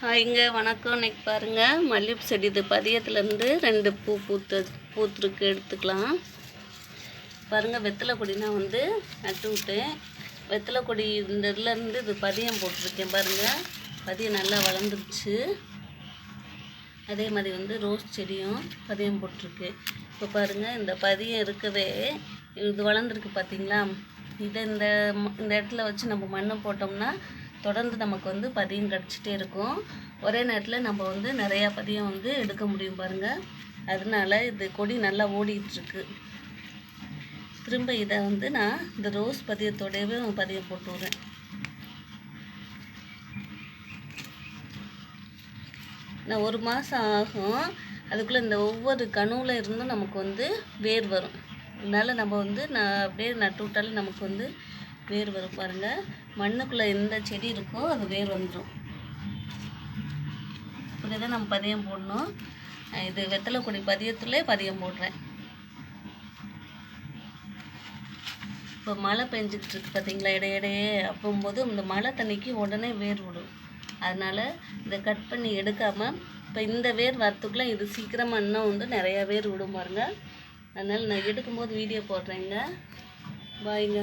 ஹாய்ங்க வணக்கம். இன்னைக்கு பாருங்கள், மல்லிகைப்பூ செடி இது பதியத்துலேருந்து 2 பூ பூத்துருக்கு, எடுத்துக்கலாம். பாருங்கள், வெத்தலை கொடி நான் நட்டு விட்டேன். வெத்தலை கொடி இந்த இதுலேருந்து இது பதியம் போட்டிருக்கேன். பாருங்கள், பதியம் நல்லா வளர்ந்துருச்சு. அதே மாதிரி ரோஸ் செடியும் பதியம் போட்டிருக்கு. இப்போ பாருங்கள், இந்த பதியம் இருக்கவே இது வளர்ந்துருக்கு பார்த்தீங்களா? இதை இந்த இடத்துல வச்சு நம்ம மண்ணை போட்டோம்னா தொடர்ந்து நமக்கு பதியம் கிடச்சிட்டே இருக்கும். ஒரே நேரத்தில் நம்ம நிறையா பதியம் எடுக்க முடியும் பாருங்கள். அதனால இது கொடி நல்லா ஓடிட்டுருக்கு. திரும்ப இதை நான் இந்த ரோஸ் பதியத்தோடவே பதியம் போட்டு விடுறேன். நான் 1 மாதம் ஆகும். அதுக்குள்ளே இந்த ஒவ்வொரு கணுவில் இருந்தும் நமக்கு வேர் வரும். அதனால் நம்ம நான் அப்படியே நட்டு விட்டாலே நமக்கு வேர் வரும். பாருங்கள், மண்ணுக்குள்ளே எந்த செடி இருக்கோ அது வேர் வந்துடும். இப்படி தான் நம்ம பதியம் போடணும். இது வெத்தலை கொடி பதியத்துலேயே பதியம் போடுறேன். இப்போ மழை பெஞ்சிக்கிட்டு இருக்கு பார்த்தீங்களா, இடையிடையே. அப்போம்போது இந்த மழை தண்ணிக்கு உடனே வேர் விடும். அதனால் இதை கட் பண்ணி எடுக்காமல் இப்போ இந்த வேர் வரத்துக்குள்ளே இது சீக்கிரமாக இன்னும் நிறையா வேர் விடும் பாருங்க. அதனால் நான் எடுக்கும்போது வீடியோ போடுறேங்க. பாய்ங்க.